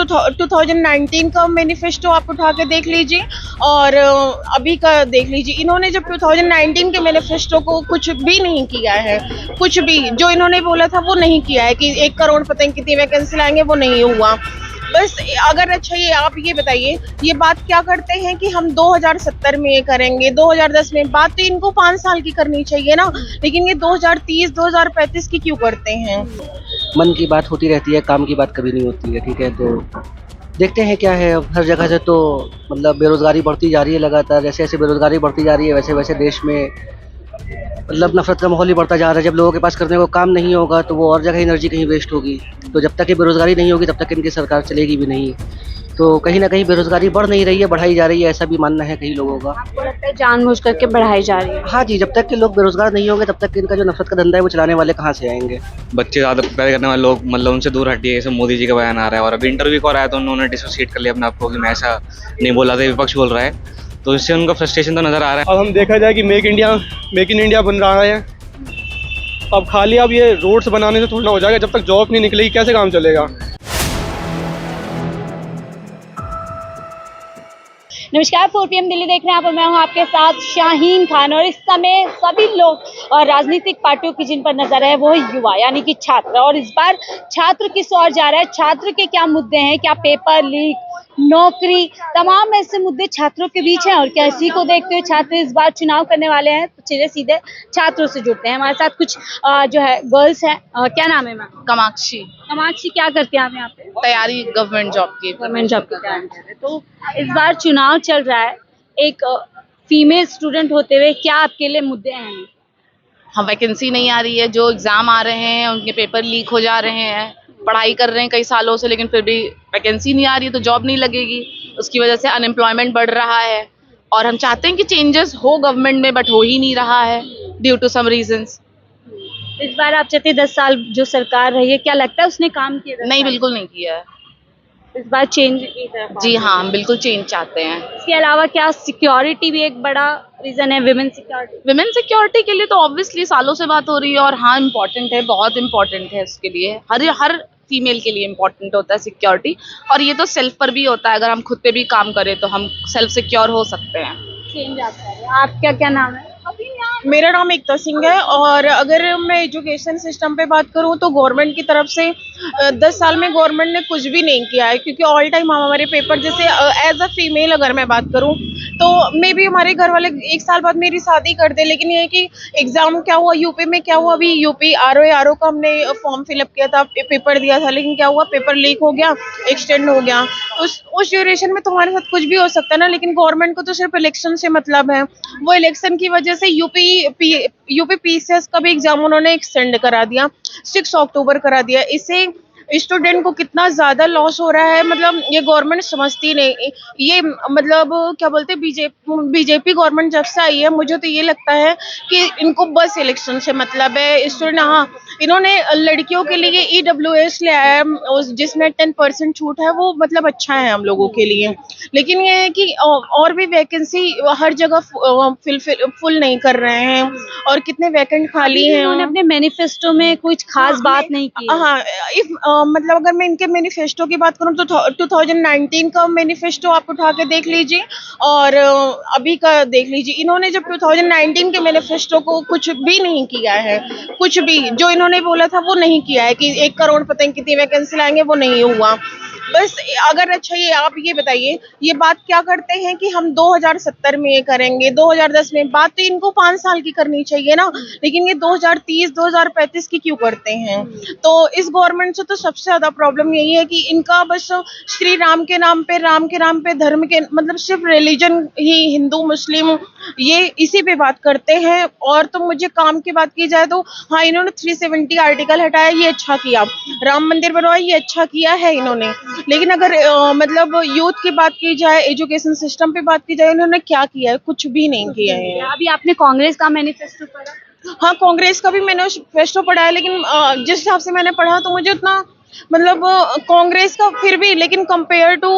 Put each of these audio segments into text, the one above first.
2019 का मैनिफेस्टो आप उठा के देख लीजिए और अभी का देख लीजिए। इन्होंने जब 2019 के मैनिफेस्टो को कुछ भी नहीं किया है, कुछ भी जो इन्होंने बोला था वो नहीं किया है कि 1 करोड़ पता नहीं कितनी वैकेंसी लाएंगे, वो नहीं हुआ। बस अगर अच्छा ये आप ये बताइए, ये बात क्या करते हैं कि हम 2070 में ये करेंगे, 2010 में, बात तो इनको 5 साल की करनी चाहिए ना, लेकिन ये 2030 2035 की क्यों करते हैं। मन की बात होती रहती है, काम की बात कभी नहीं होती है। ठीक है, तो देखते हैं क्या है। अब हर जगह से तो मतलब बेरोज़गारी बढ़ती जा रही है लगातार। जैसे जैसे बेरोज़गारी बढ़ती जा रही है वैसे वैसे देश में मतलब नफ़रत का माहौल ही बढ़ता जा रहा है। जब लोगों के पास करने को काम नहीं होगा तो वो और जगह एनर्जी कहीं वेस्ट होगी। तो जब तक ये बेरोज़गारी नहीं होगी तब तक इनकी सरकार चलेगी भी नहीं। तो कहीं ना कहीं बेरोज़गारी बढ़ नहीं रही है, बढ़ाई जा रही है, ऐसा भी मानना है कई लोगों का। आपको लगता है जानबूझ करके बढ़ाई जा रही है? हाँ जी, जब तक के लोग बेरोज़गार नहीं होंगे तब तक इनका जो नफ़रत का धंधा है वो चलाने वाले कहाँ से आएंगे। बच्चे ज़्यादा प्यार करने वाले लोग मतलब उनसे दूर हटिए, जैसे मोदी जी का बयान आ रहा है। और अभी इंटरव्यू को रहा है तो उन्होंने डिसोसिएट कर लिया अपने आप को कि मैं ऐसा नहीं बोला था, विपक्ष बोल रहा है। तो इससे उनका फ्रस्ट्रेशन तो नज़र आ रहा है। अब हम देखा जाए कि मेक इन इंडिया बन रहा है। अब खाली अब ये रोड्स बनाने से थोड़ा ना हो जाएगा, जब तक जॉब नहीं निकलेगी कैसे काम चलेगा। नमस्कार, 4 PM दिल्ली देख रहे हैं आप और मैं हूं आपके साथ शाहीन खान। और इस समय सभी लोग और राजनीतिक पार्टियों की जिन पर नजर है वो है युवा यानी कि छात्र। और इस बार छात्र किस ओर जा रहा है, छात्र के क्या मुद्दे हैं, क्या पेपर लीक, नौकरी, तमाम ऐसे मुद्दे छात्रों के बीच हैं। और क्या इसी को देखते हुए छात्र इस बार चुनाव करने वाले हैं, तो चलिए सीधे छात्रों से जुड़ते हैं। हमारे साथ कुछ जो है गर्ल्स हैं। क्या नाम है मैम? कामाक्षी। कामाक्षी, क्या करते हैं आप यहाँ पे? तैयारी गवर्नमेंट जॉब की। गवर्नमेंट जॉब की तैयारी कर रहे हैं। तो इस बार चुनाव चल रहा है, एक फीमेल स्टूडेंट होते हुए क्या आपके लिए मुद्दे हैं? हाँ, वैकेंसी नहीं आ रही है, जो एग्जाम आ रहे हैं उनके पेपर लीक हो जा रहे हैं, पढ़ाई कर रहे हैं कई सालों से लेकिन फिर भी वैकेंसी नहीं आ रही है तो जॉब नहीं लगेगी। उसकी वजह से अनएम्प्लॉयमेंट बढ़ रहा है और हम चाहते हैं कि चेंजेस हो गवर्नमेंट में, बट हो ही नहीं रहा है ड्यू टू सम रीजंस। इस बार आप चाहते हैं 10 साल जो सरकार रही है, क्या लगता है उसने काम किया? नहीं, बिल्कुल नहीं किया है। इस बार चेंज की तरफ? जी हाँ, हम बिल्कुल चेंज चाहते हैं। इसके अलावा क्या सिक्योरिटी भी एक बड़ा रीजन है? विमेन सिक्योरिटी के लिए तो ऑब्वियसली सालों से बात हो रही है और हाँ इम्पोर्टेंट है, बहुत इम्पोर्टेंट है। उसके लिए हर फीमेल के लिए इम्पोर्टेंट होता है सिक्योरिटी। और ये तो सेल्फ पर भी होता है, अगर हम खुद पे भी काम करें तो हम सेल्फ सिक्योर हो सकते हैं। चेंज आता है। आपका क्या नाम है? मेरा नाम एकता सिंह है। और अगर मैं एजुकेशन सिस्टम पे बात करूं तो गवर्नमेंट की तरफ से 10 साल में गवर्नमेंट ने कुछ भी नहीं किया है, क्योंकि ऑल टाइम हमारे पेपर, जैसे एज अ फीमेल अगर मैं बात करूं तो मे भी हमारे घर वाले 1 साल बाद मेरी शादी कर दे, लेकिन ये है कि एग्जाम क्या हुआ, यूपी में क्या हुआ, अभी यूपी आरओ का हमने फॉर्म फिलअप किया था, पेपर दिया था, लेकिन क्या हुआ, पेपर लीक हो गया, एक्सटेंड हो गया। उस ड्यूरेशन में तुम्हारे साथ कुछ भी हो सकता है ना, लेकिन गवर्नमेंट को तो सिर्फ इलेक्शन से मतलब है। वो इलेक्शन की वजह से यूपी पीसीएस का भी एग्जाम उन्होंने एक्सटेंड करा दिया, 6 अक्टूबर करा दिया। इससे स्टूडेंट को कितना ज्यादा लॉस हो रहा है, मतलब ये गवर्नमेंट समझती नहीं। ये मतलब क्या बोलते हैं, बीजेपी गवर्नमेंट जब से आई है मुझे तो ये लगता है कि इनको बस इलेक्शन से मतलब है। स्टूडेंट, हाँ, इन्होंने लड़कियों के लिए EWS ले आया है जिसमें 10% छूट है, वो मतलब अच्छा है हम लोगों के लिए। लेकिन ये है कि और भी वैकेंसी हर जगह फुल नहीं कर रहे हैं और कितने वैकेंट खाली हैं। उन्होंने अपने मैनिफेस्टो में कुछ खास बात नहीं की। हाँ, मतलब अगर मैं इनके मैनिफेस्टो की बात करूँ तो 2019 का मैनिफेस्टो आप उठा के देख लीजिए और अभी का देख लीजिए। इन्होंने जब 2019 के मैनिफेस्टो को कुछ भी नहीं किया है, कुछ भी जो इन्होंने बोला था वो नहीं किया है कि 1 करोड़ पता नहीं कितनी वैकेंसी लाएंगे, वो नहीं हुआ। बस अगर अच्छा ये आप ये बताइए, ये बात क्या करते हैं कि हम 2070 में ये करेंगे, 2010 में, बात तो इनको 5 साल की करनी चाहिए ना, लेकिन ये 2030 2035 की क्यों करते हैं। तो इस गवर्नमेंट से तो सबसे ज्यादा प्रॉब्लम यही है कि इनका बस श्री राम के नाम पे धर्म के मतलब सिर्फ रिलीजन ही, हिंदू मुस्लिम, ये इसी पे बात करते हैं। और तो मुझे काम की बात की जाए तो हाँ, इन्होंने 370 आर्टिकल हटाया, ये अच्छा किया। राम मंदिर बनवाया, ये अच्छा किया है इन्होंने। लेकिन अगर मतलब यूथ की बात की जाए, एजुकेशन सिस्टम पे बात की जाए, इन्होंने क्या किया है? कुछ भी नहीं किया है। अभी आपने कांग्रेस का मैनिफेस्टो पढ़ा? हाँ, कांग्रेस का भी मैनिफेस्टो पढ़ा है, लेकिन जिस हिसाब से मैंने पढ़ा तो मुझे उतना मतलब कांग्रेस का फिर भी, लेकिन कंपेयर टू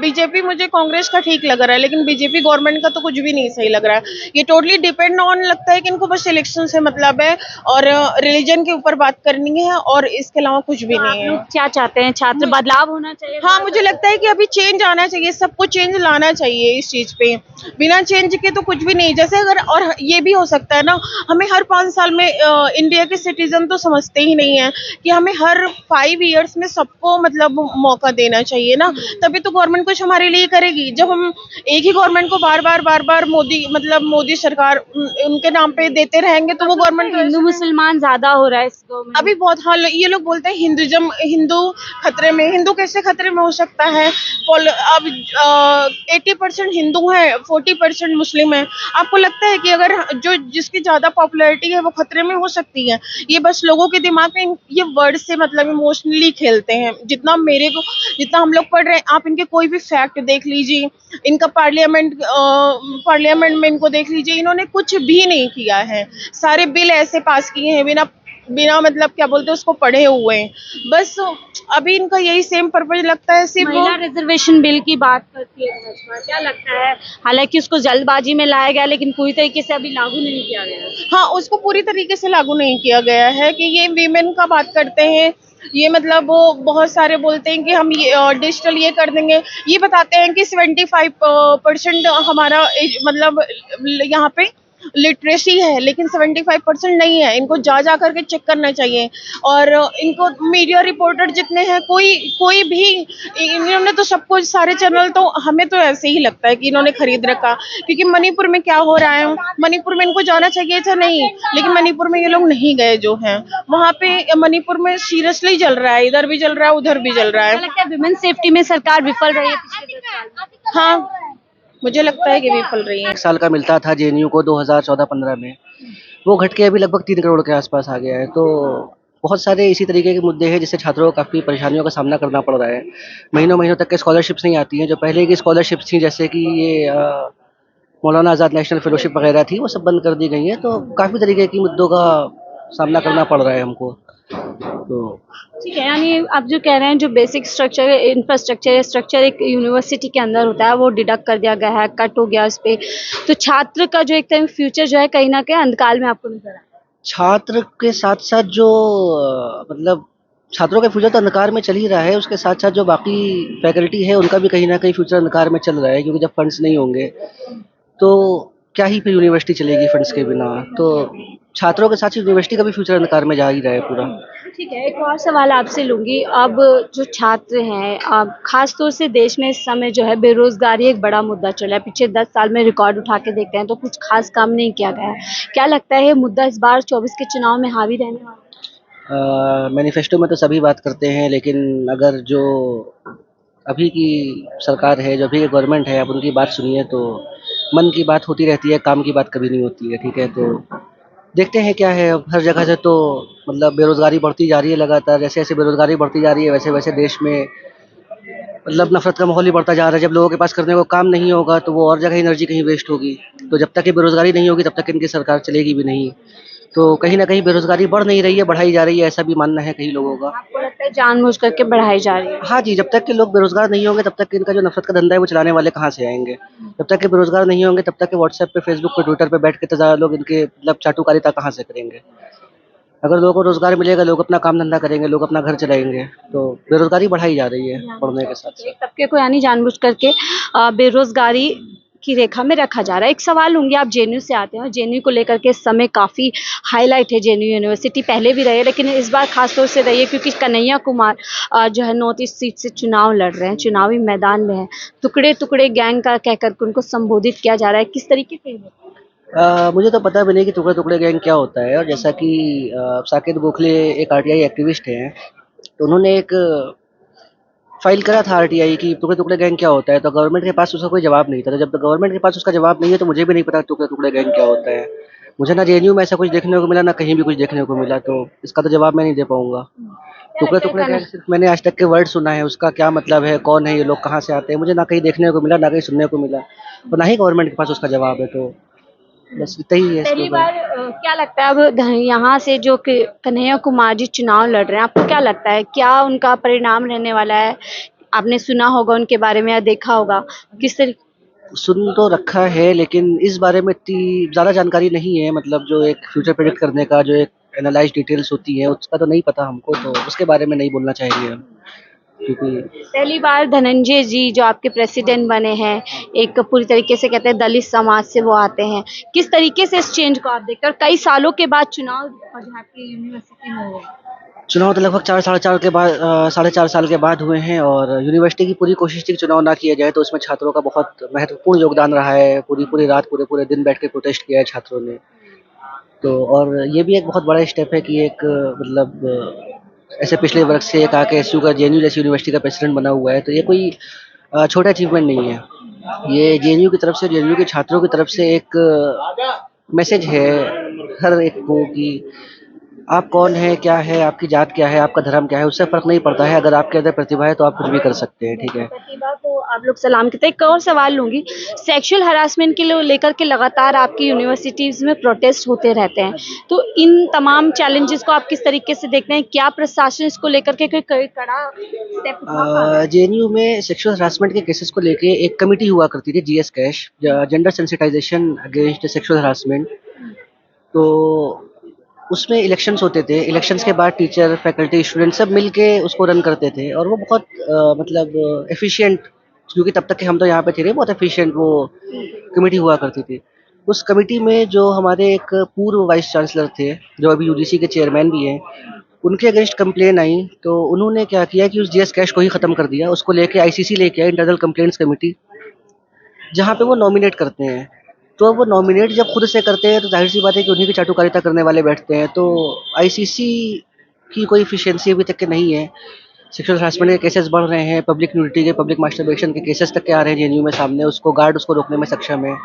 बीजेपी मुझे कांग्रेस का ठीक लग रहा है, लेकिन बीजेपी गवर्नमेंट का तो कुछ भी नहीं सही लग रहा है। ये टोटली डिपेंड ऑन, लगता है कि इनको बस इलेक्शन से मतलब है और रिलीजन के ऊपर बात करनी है और इसके अलावा कुछ भी तो नहीं आप है। लोग क्या चाहते हैं? छात्र बदलाव होना चाहिए? हाँ, मुझे लगता है कि अभी चेंज आना चाहिए, सबको चेंज लाना चाहिए इस चीज पे। बिना चेंज के तो कुछ भी नहीं। जैसे अगर, और ये भी हो सकता है ना, हमें हर 5 साल में इंडिया के सिटीजन तो समझते ही नहीं है कि हमें हर 5 इयर्स में सबको मतलब मौका देना चाहिए ना, तभी तो गवर्नमेंट कुछ हमारे लिए करेगी। जब हम एक ही गवर्नमेंट को बार बार मोदी, मतलब मोदी सरकार उनके नाम पे देते रहेंगे तो वो गवर्नमेंट हिंदू मुसलमान ज्यादा हो रहा है इस दो में। अभी बहुत, हाँ, ये लोग बोलते हैं हिंदुइज्म, हिंदू खतरे में। हिंदू कैसे खतरे में हो सकता है? अब 80% हिंदू है, 40% मुस्लिम है। आपको लगता है कि अगर जो जिसकी ज्यादा पॉपुलैरिटी है वो खतरे में हो सकती है? ये बस लोगों के दिमाग में ये वर्ड से मतलब इमोशनली खेलते हैं। जितना हम लोग पढ़ रहे हैं, आप इनके कोई भी फैक्ट देख लीजिए, इनका पार्लियामेंट में इनको देख लीजिए, इन्होंने कुछ भी नहीं किया है। सारे बिल ऐसे पास किए हैं बिना मतलब क्या बोलते हैं उसको पढ़े हुए हैं। बस अभी इनका यही सेम पर्पज लगता है, सिर्फ महिला रिजर्वेशन बिल की बात करती है भाजपा, क्या लगता है? हालांकि उसको जल्दबाजी में लाया गया लेकिन पूरी तरीके से अभी लागू नहीं किया गया। हाँ, उसको पूरी तरीके से लागू नहीं किया गया है। कि ये वीमेन का बात करते हैं, ये मतलब वो बहुत सारे बोलते हैं कि हम ये डिजिटल ये कर देंगे। ये बताते हैं कि 75% हमारा मतलब यहाँ पे लिटरेसी है, लेकिन 75% नहीं है। इनको जा करके चेक करना चाहिए। और इनको मीडिया रिपोर्टर जितने हैं, कोई भी, इन्होंने तो सब कुछ, सारे चैनल तो, हमें तो ऐसे ही लगता है कि इन्होंने खरीद रखा। क्योंकि मणिपुर में क्या हो रहा है, मणिपुर में इनको जाना चाहिए था नहीं, लेकिन मणिपुर में ये लोग नहीं गए जो हैं। वहाँ पे मणिपुर में सीरियसली चल रहा है, इधर भी चल रहा है, उधर भी चल रहा है। क्या लगता है विमेन सेफ्टी में सरकार विफल रही है पिछले 10 साल में? हाँ, मुझे लगता है कि विफल रही है। 1 साल का मिलता था जेएनयू को 2014-15 में, वो घट के अभी लगभग 3 करोड़ के आसपास आ गया है। तो बहुत सारे इसी तरीके के मुद्दे हैं जिससे छात्रों को काफ़ी परेशानियों का सामना करना पड़ रहा है। महीनों तक के स्कॉलरशिप्स नहीं आती हैं। जो पहले की स्कॉलरशिप्स थी, जैसे कि ये मौलाना आज़ाद नेशनल फेलोशिप वगैरह थी, वो सब बंद कर दी गई हैं। तो काफ़ी तरीके की मुद्दों का सामना करना पड़ रहा है हमको। तो ठीक है, यानी आप जो कह रहे हैं, जो बेसिक स्ट्रक्चर इंफ्रास्ट्रक्चर स्ट्रक्चर एक यूनिवर्सिटी के अंदर होता है वो डिडक्ट कर दिया गया है, कट हो गया उस पे। तो छात्र का जो एक तरह फ्यूचर जो है कहीं ना कहीं अंधकार में आपको नजर आया। छात्र के साथ-साथ जो मतलब छात्रों का फ्यूचर तो अंधकार में चल ही रहा है, उसके साथ-साथ जो बाकी फैकल्टी है उनका भी कहीं न कहीं फ्यूचर अंधकार में चल रहा है। क्योंकि जब फंड्स नहीं होंगे तो क्या ही फिर यूनिवर्सिटी चलेगी फंड्स के बिना। तो छात्रों के साथ यूनिवर्सिटी का भी फ्यूचर अंधकार में जा ही रहा है पूरा। ठीक है, एक और सवाल आपसे लूंगी। अब जो छात्र हैं, अब खास तौर से देश में इस समय जो है बेरोजगारी एक बड़ा मुद्दा चला है। पिछले 10 साल में रिकॉर्ड उठा के देखते हैं तो कुछ खास काम नहीं किया गया है। क्या लगता है ये मुद्दा इस बार 24 के चुनाव में हावी रहने वाला है? मैनिफेस्टो में तो सभी बात करते हैं, लेकिन अगर जो अभी की सरकार है, जो अभी की गवर्नमेंट है, आप उनकी बात सुनिए तो मन की बात होती रहती है, काम की बात कभी नहीं होती है। ठीक है, तो देखते हैं क्या है। अब हर जगह से तो मतलब बेरोज़गारी बढ़ती जा रही है लगातार। जैसे-जैसे बेरोज़गारी बढ़ती जा रही है, वैसे-वैसे देश में मतलब नफ़रत का माहौल ही बढ़ता जा रहा है। जब लोगों के पास करने को काम नहीं होगा तो वो और जगह एनर्जी कहीं वेस्ट होगी। तो जब तक ये बेरोज़गारी नहीं होगी तब तक इनकी सरकार चलेगी भी नहीं। तो कहीं न कहीं बेरोज़गारी बढ़ नहीं रही है, बढ़ाई जा रही है, ऐसा भी मानना है कई लोगों का। आपको लगता है जानबूझ करके बढ़ाई जा रही है? हाँ जी, जब तक के लोग बेरोज़गार नहीं होंगे तब तक इनका जो नफ़रत का धंधा है वो चलाने वाले कहाँ से आएँगे? जब तक के बेरोज़गार नहीं होंगे तब तक के व्हाट्सएप पे, फ़ेसबुक पे, ट्विटर पे बैठ के तो ज़्यादा लोग इनके मतलब चाटुकारिता कहाँ से करेंगे? अगर लोगों को रोज़गार मिलेगा, लोग अपना काम धंधा करेंगे, लोग अपना घर चलाएँगे, तो बेरोज़गारी बढ़ाई जा रही है बढ़ने के साथ-साथ। एक तबके को यानी जानबूझ करके बेरोजगारी की रेखा में रखा जा रहा है। एक सवाल लूंगी, आप जेएनयू से आते हैं और जेएनयू को लेकर के इस समय काफ़ी हाईलाइट है। जेएनयू यूनिवर्सिटी पहले भी रही है लेकिन इस बार खास तौर से रही है क्योंकि कन्हैया कुमार जो है नॉर्थ ईस्ट सीट से चुनाव लड़ रहे हैं, चुनावी मैदान में है। टुकड़े टुकड़े गैंग का कहकर के उनको संबोधित किया जा रहा है, किस तरीके से ये? मुझे तो पता भी नहीं कि टुकड़े-टुकड़े गैंग क्या होता है। और जैसा कि साकेत गोखले एक आरटीआई एक्टिविस्ट हैं, तो उन्होंने एक फाइल करा था आरटीआई की टुकड़े-टुकड़े गैंग क्या होता है, तो गवर्नमेंट के पास उसका कोई जवाब नहीं था। तो जब गवर्नमेंट के पास उसका जवाब नहीं है तो मुझे भी नहीं पता टुकड़े-टुकड़े गैंग क्या होता है। मुझे ना जेएनयू में ऐसा कुछ देखने को मिला, ना कहीं भी कुछ देखने को मिला, तो इसका तो जवाब मैं नहीं दे पाऊँगा। टुकड़े-टुकड़े गैंग सिर्फ मैंने आज तक के वर्ड सुना है, उसका क्या मतलब है, कौन है ये लोग, कहाँ से आते हैं, मुझे ना कहीं देखने को मिला, ना कहीं सुनने को मिला और ना ही गवर्नमेंट के पास उसका जवाब है। तो बस इतना ही है इसके पहली ऊपर। बार क्या लगता है अब यहाँ से जो कन्हैया कुमार जी चुनाव लड़ रहे हैं, आपको क्या लगता है क्या उनका परिणाम रहने वाला है? आपने सुना होगा उनके बारे में या देखा होगा किस तरीके। सुन तो रखा है लेकिन इस बारे में इतनी ज़्यादा जानकारी नहीं है, मतलब जो एक फ्यूचर प्रेडिक्ट करने का जो एक एनालाइज डिटेल्स होती है उसका तो नहीं पता हमको, तो उसके बारे में नहीं बोलना चाहेंगे हम, क्योंकि पहली बार धनंजय जी जो आपके प्रेसिडेंट बने हैं, एक पूरी तरीके से कहते हैं दलित समाज से वो आते हैं, किस तरीके से इस चेंज को आप देखते हैं? और कई सालों के बाद चुनाव आपकी यूनिवर्सिटी में हुए। चुनाव तो लगभग 4 के बाद 4.5 साल के बाद हुए हैं, और यूनिवर्सिटी की पूरी कोशिश थी कि चुनाव ना किया जाए, तो उसमें छात्रों का बहुत महत्वपूर्ण योगदान रहा है। पूरी पूरी रात पूरे पूरे दिन बैठ के प्रोटेस्ट किया है छात्रों ने। तो और ये भी एक बहुत बड़ा स्टेप है कि एक ऐसे पिछले वर्ग से एक आके एसयू का जेएनयू जैसी यूनिवर्सिटी का प्रेसिडेंट बना हुआ है, तो ये कोई छोटा अचीवमेंट नहीं है। ये जेएनयू की तरफ से, जेएनयू के छात्रों की तरफ से एक मैसेज है हर एक को कि आप कौन हैं, क्या है, आपकी जात क्या है, आपका धर्म क्या है, उससे फ़र्क नहीं पड़ता है। अगर आपके अंदर प्रतिभा है तो आप कुछ भी कर सकते हैं, ठीक है? प्रतिभा को आप लोग सलाम करते हैं। एक और सवाल लूंगी, सेक्सुअल हरासमेंट के लेकर के लगातार आपकी यूनिवर्सिटीज में प्रोटेस्ट होते रहते हैं, तो इन तमाम चैलेंजेस को आप किस तरीके से देखते हैं? क्या प्रशासन इसको लेकर के कोई कड़ा स्टेप उठा पा रहा है? जेएनयू में सेक्सुअल हरासमेंट के केसेस को लेके एक कमिटी हुआ करती थी, GS cash, gender sensitisation against sexual harassment. तो उसमें इलेक्शंस होते थे, इलेक्शंस के बाद टीचर, फैकल्टी, स्टूडेंट सब मिल के उसको रन करते थे, और वो बहुत मतलब एफिशिएंट, क्योंकि तब तक के हम तो यहाँ पे थे, बहुत एफिशिएंट वो कमेटी हुआ करती थी। उस कमेटी में जो हमारे एक पूर्व वाइस चांसलर थे, जो अभी यूजीसी के चेयरमैन भी हैं, उनके अगेंस्ट कंप्लेन आई, तो उन्होंने क्या किया कि उस जीएस कैश को ही ख़त्म कर दिया। उसको लेके आईसीसी लेके आए, इंटरनल कंप्लेंट्स कमेटी, जहाँ पे वो नॉमिनेट करते हैं। तो वो नॉमिनेट जब खुद से करते हैं तो जाहिर सी बात है कि उन्हीं की चाटुकारिता करने वाले बैठते हैं। तो आईसीसी की कोई एफिशिएंसी अभी तक के नहीं है। सेक्सुअल हरासमेंट के केसेस बढ़ रहे हैं, पब्लिक न्यूडिटी के, पब्लिक मास्टरबेशन के केसेस तक के आ रहे हैं जेएनयू में सामने। उसको गार्ड उसको रोकने में सक्षम है,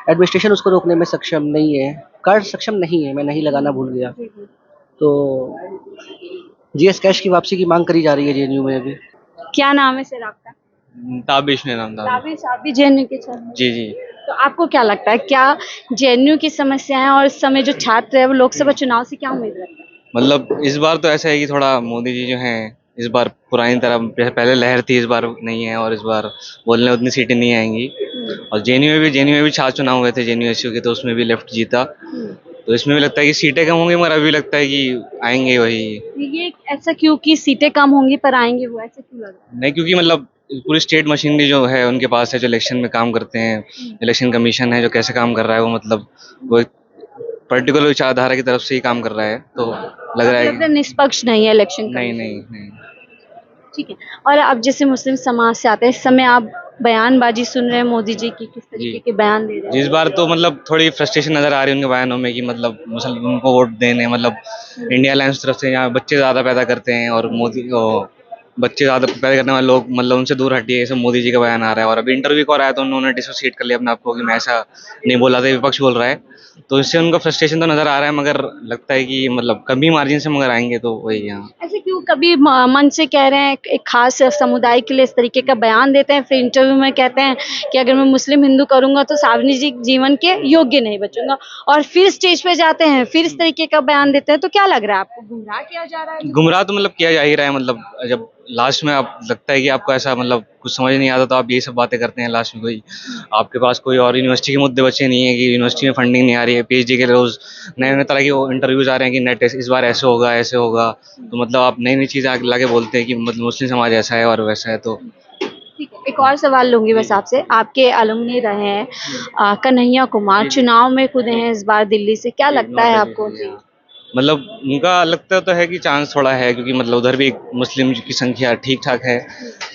एडमिनिस्ट्रेशन उसको रोकने में सक्षम नहीं है, गार्ड सक्षम नहीं है, मैं नहीं लगाना भूल गया। तो जीएस कैश की वापसी की मांग करी जा रही है जेएनयू में अभी। क्या नाम है सर आपका? ताबिश मेरा नाम था। ताबिश, आप भी जेएनयू के छात्र? जी जी। तो आपको क्या लगता है क्या जेएनयू की समस्या है, और इस समय जो छात्र है वो लोकसभा चुनाव से क्या उम्मीद रखते हैं? मतलब इस बार तो ऐसा है कि थोड़ा मोदी जी जो हैं इस बार पुरानी तरह, पहले लहर थी, इस बार नहीं है, और इस बार बोलने उतनी सीटें नहीं आएंगी। और जेएनयू में भी 4 चुनाव हुए थे जेएनयू एसयू के, तो उसमें भी लेफ्ट जीता। तो इसमें भी लगता है कि सीटें कम होंगी, मगर अभी लगता है कि आएंगे वही। ये ऐसा क्यों कि सीटें कम होंगी पर आएंगे वो, ऐसा क्यों लग रहा है? नहीं, क्योंकि मतलब पूरी स्टेट मशीनरी जो है उनके पास है, जो इलेक्शन में काम करते हैं, इलेक्शन कमीशन है जो कैसे काम कर रहा है, वो मतलब वो एक पर्टिकुलर विचारधारा की तरफ से ही काम कर रहा है, तो लग रहा है मतलब निष्पक्ष नहीं है इलेक्शन नहीं नहीं नहीं। ठीक है। और अब जैसे मुस्लिम समाज से आते हैं, इस समय आप बयानबाजी सुन रहे हैं मोदी जी की, किस तरीके जी। के बयान दे रहे जिस हैं? बार तो मतलब थोड़ी फ्रस्ट्रेशन नजर आ रही है उनके बयानों में कि मतलब मुसलमानों को वोट देने, मतलब इंडिया अलायंस तरफ से यहाँ बच्चे ज़्यादा पैदा करते हैं, और मोदी बच्चे ज़्यादा पैदा करने वाले लोग मतलब उनसे दूर हटिए, सब मोदी जी का बयान आ रहा है। और अभी इंटरव्यू को रहा है तो उन्होंने डिसोसिएट कर लिया अपने आप को कि मैं ऐसा नहीं बोला था, विपक्ष बोल रहा है। तो इससे उनका फ्रस्ट्रेशन तो नज़र आ रहा है, मगर लगता है कि मतलब कमी मार्जिन से मगर आएंगे तो वही यहाँ। ऐसे क्यों कभी मन से कह रहे हैं एक खास समुदाय के लिए इस तरीके का बयान देते हैं, फिर इंटरव्यू में कहते हैं कि अगर मैं मुस्लिम हिंदू करूंगा तो सार्वजनिक जीवन के योग्य नहीं बचूंगा, और फिर स्टेज पे जाते हैं फिर इस तरीके का बयान देते हैं? तो क्या लग रहा है आपको, गुमराह किया जा रहा है? गुमराह तो मतलब किया जा ही रहा है, मतलब जब लास्ट में आप लगता है कि आपको ऐसा मतलब कुछ समझ नहीं आता, तो आप यही सब बातें करते हैं लास्ट में। कोई आपके पास कोई और यूनिवर्सिटी के मुद्दे बचे नहीं है कि यूनिवर्सिटी में फंडिंग नहीं आ रही है, पीएचडी के रोज नए नए तरह के वो इंटरव्यूज आ रहे हैं कि नेट इस बार ऐसे होगा ऐसे होगा, तो मतलब आप नई नई चीज़ें लाके बोलते हैं कि मतलब मुस्लिम समाज ऐसा है और वैसा है। तो ठीक है, एक और सवाल लूंगी बस आपसे, आपके अलुमनी रहे हैं कन्हैया कुमार, चुनाव में कूदे हैं इस बार दिल्ली से, क्या लगता है आपको? मतलब उनका लगता तो है कि चांस थोड़ा है, क्योंकि मतलब उधर भी मुस्लिम की संख्या ठीक ठाक है,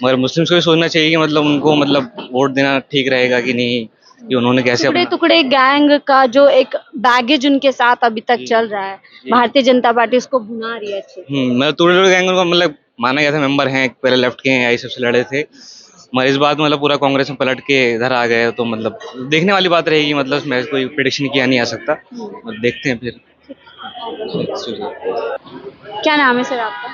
मगर मुस्लिम्स को भी सोचना चाहिए कि मतलब उनको मतलब वोट देना ठीक रहेगा कि नहीं, कि उन्होंने कैसे टुकड़े टुकड़े गैंग का जो एक बैगेज उनके साथ अभी तक चल रहा है, भारतीय जनता पार्टी उसको भुना रही है अच्छे से। मतलब टुकड़े गैंग उनको मतलब माना गया था, मेंबर हैं, पहले लेफ्ट के हैं, आई सबसे लड़े थे, मगर इस बात मतलब पूरा कांग्रेस में पलट के इधर आ गए, तो मतलब देखने वाली बात रहेगी। मतलब मैं कोई प्रेडिक्शन किया नहीं आ सकता, देखते हैं फिर। क्या नाम है सर आपका?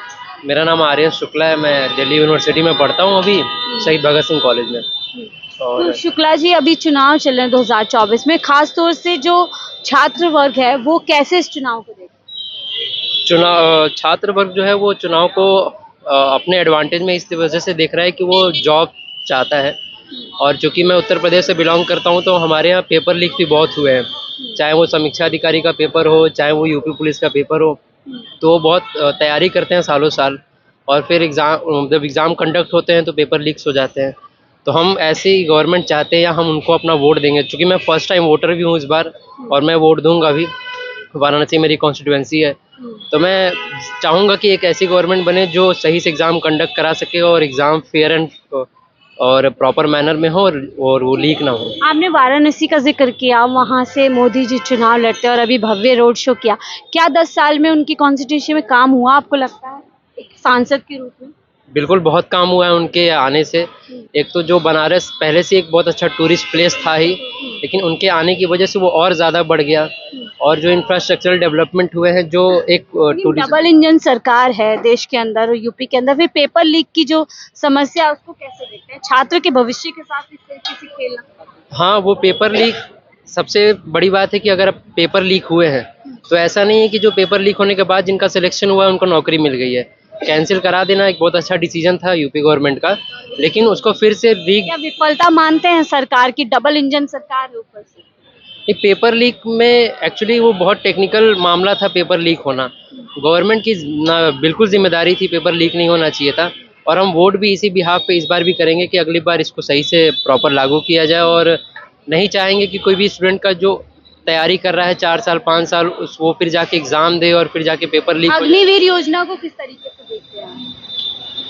मेरा नाम आर्यन शुक्ला है, मैं दिल्ली यूनिवर्सिटी में पढ़ता हूँ अभी, शहीद भगत सिंह कॉलेज में। तो शुक्ला जी, अभी चुनाव चल रहे हैं 2024 में, खास तौर से जो छात्र वर्ग है वो कैसे इस चुनाव को देखते हैं? चुनाव छात्र वर्ग जो है वो चुनाव को अपने एडवांटेज में इस वजह से देख रहा है कि वो जॉब चाहता है। और चूंकि मैं उत्तर प्रदेश से बिलोंग करता हूं, तो हमारे यहाँ पेपर लीक भी बहुत हुए हैं, चाहे वो समीक्षा अधिकारी का पेपर हो, चाहे वो यूपी पुलिस का पेपर हो। तो वो बहुत तैयारी करते हैं सालों साल, और फिर जब एग्ज़ाम कंडक्ट होते हैं तो पेपर लीक्स हो जाते हैं। तो हम ऐसी गवर्नमेंट चाहते हैं या हम उनको अपना वोट देंगे, क्योंकि मैं फर्स्ट टाइम वोटर भी हूँ इस बार, और मैं वोट दूंगा भी। वाराणसी मेरी कॉन्स्टिट्यूएंसी है, तो मैं चाहूँगा कि एक ऐसी गवर्नमेंट बने जो सही से एग्ज़ाम कंडक्ट करा सके और एग्ज़ाम फेयर एंड और प्रॉपर मैनर में हो, और वो लीक ना हो। आपने वाराणसी का जिक्र किया, वहाँ से मोदी जी चुनाव लड़ते हैं और अभी भव्य रोड शो किया। क्या 10 साल में उनकी कॉन्स्टिट्यूशन में काम हुआ आपको लगता है, एक सांसद के रूप में? बिल्कुल बहुत काम हुआ है उनके आने से। एक तो जो बनारस पहले से एक बहुत अच्छा टूरिस्ट प्लेस था ही, लेकिन उनके आने की वजह से वो और ज़्यादा बढ़ गया। और जो इंफ्रास्ट्रक्चरल डेवलपमेंट हुए हैं, जो एक टूरिस्ट डबल इंजन सरकार है देश के अंदर और यूपी के अंदर, फिर पेपर लीक की जो समस्या है उसको कैसे देखते हैं? छात्र के भविष्य के साथ इस तरीके से खेलना। हाँ, वो पेपर लीक सबसे बड़ी बात है कि अगर पेपर लीक हुए हैं तो ऐसा नहीं है कि जो पेपर लीक होने के बाद जिनका सिलेक्शन हुआ है उनको नौकरी मिल गई है। कैंसिल करा देना एक बहुत अच्छा डिसीजन था यूपी गवर्नमेंट का, लेकिन उसको फिर से क्या विफलता मानते हैं सरकार की, डबल इंजन सरकार है ऊपर से? पेपर लीक में एक्चुअली वो बहुत टेक्निकल मामला था। पेपर लीक होना गवर्नमेंट की बिल्कुल जिम्मेदारी थी, पेपर लीक नहीं होना चाहिए था। और हम वोट भी इसी बिहाफ पे इस बार भी करेंगे कि अगली बार इसको सही से प्रॉपर लागू किया जाए, और नहीं चाहेंगे कि कोई भी स्टूडेंट का जो तैयारी कर रहा है 4 साल 5 साल वो फिर जाके एग्ज़ाम दे और फिर जाके पेपर लीक हो जाए। अग्निवीर योजना को किस तरीके से देखते हैं?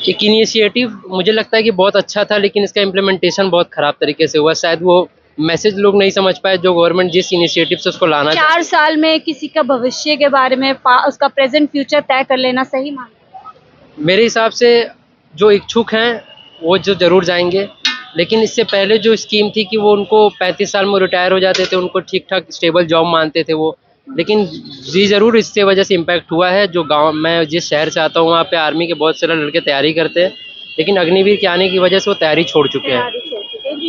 एक इनिशिएटिव मुझे लगता है कि बहुत अच्छा था, लेकिन इसका इम्प्लीमेंटेशन बहुत ख़राब तरीके से हुआ। शायद वो मैसेज लोग नहीं समझ पाए जो गवर्नमेंट जिस इनिशिएटिव से उसको लाना 4 साल में किसी का भविष्य के बारे में उसका प्रेजेंट फ्यूचर तय कर लेना सही मानते हैं? मेरे हिसाब से जो इच्छुक हैं वो जो ज़रूर जाएंगे, लेकिन इससे पहले जो स्कीम थी कि वो उनको 35 साल में रिटायर हो जाते थे, उनको ठीक ठाक स्टेबल जॉब मानते थे वो। लेकिन जी ज़रूर इससे वजह से इम्पैक्ट हुआ है। जो गांव, मैं जिस शहर से आता हूँ वहाँ पे आर्मी के बहुत सारे लड़के तैयारी करते हैं, लेकिन अग्निवीर के आने की वजह से वो तैयारी छोड़ चुके हैं।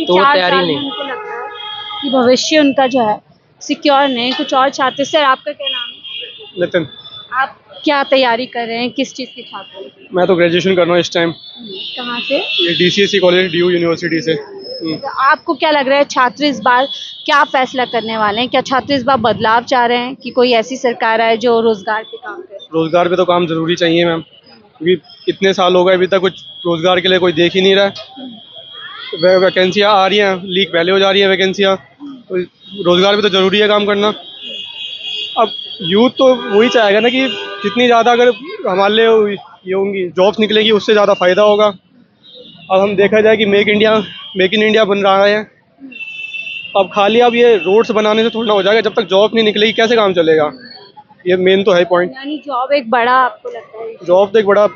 तो वो तैयारी नहीं, उनको लगता है कि भविष्य उनका जो है सिक्योर नहीं। कुछ और छात्र, सर आपका क्या नाम है? नितिन। आप क्या तैयारी कर रहे हैं, किस चीज़ की छात्र हैं? मैं तो ग्रेजुएशन कर रहा हूँ इस टाइम, कहाँ से? ये DCSE कॉलेज ड्यू यूनिवर्सिटी से। तो आपको क्या लग रहा है, छात्र इस बार क्या फैसला करने वाले हैं? क्या छात्र इस बार बदलाव चाह रहे हैं कि कोई ऐसी सरकार आए जो रोजगार पे काम करे? रोज़गार पे तो काम ज़रूरी चाहिए मैम, क्योंकि इतने साल हो गए अभी तक कुछ रोज़गार के लिए कोई देख ही नहीं रहा है। वैकेंसियाँ आ रही हैं, लीक पहले हो जा रही है वैकेंसियाँ, तो रोज़गार पे तो ज़रूरी है काम करना। अब यूथ तो वही चाहेगा ना कि जितनी ज़्यादा अगर हमारे लिए ये होंगी जॉब्स निकलेंगी उससे ज़्यादा फ़ायदा होगा। अब हम देखा जाए कि मेक इन इंडिया बन रहा है, अब खाली अब ये रोड्स बनाने से थोड़ा ना हो जाएगा। जब तक जॉब नहीं निकलेगी कैसे काम चलेगा, ये मेन तो है पॉइंट। यानी जॉब एक बड़ा, आपको लगता है जॉब तो एक बड़ा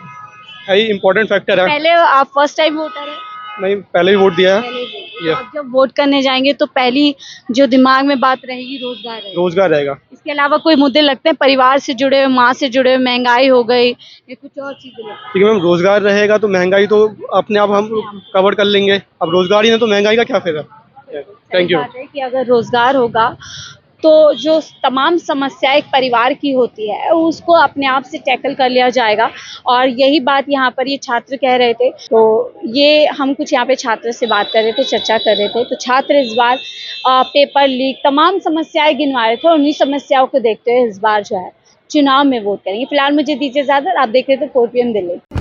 है ही, इम्पोर्टेंट फैक्टर है। पहले आप फर्स्ट टाइम वोटर है? नहीं, पहले भी वोट दिया है। पहले ही आप जब वोट करने जाएंगे तो पहली जो दिमाग में बात रहेगी रोजगार रहेगा। रोज़गार रहेगा। इसके अलावा कोई मुद्दे लगते हैं परिवार से जुड़े हुए, माँ से जुड़े हुए, महंगाई हो गई या कुछ और चीजें लगती हैं? ठीक है मैम, रोज़गार रहेगा तो महंगाई तो अपने आप हम कवर कर लेंगे। अब रोज़गार ही नहीं तो महंगाई का क्या फ़ायदा। Thank you. बात है कि अगर रोजगार होगा तो जो तमाम समस्या एक परिवार की होती है उसको अपने आप से टैकल कर लिया जाएगा, और यही बात यहाँ पर ये छात्र कह रहे थे। तो ये हम कुछ यहाँ पे छात्र से बात कर रहे थे, चर्चा कर रहे थे। तो छात्र इस बार पेपर लीक तमाम समस्याएं गिनवा रहे थे, और उन्हीं समस्याओं को देखते हुए इस बार जो है चुनाव में वोट करेंगे। फिलहाल मुझे दीजिए इजाजत, आप देख रहे थे 4 PM दिल्ली।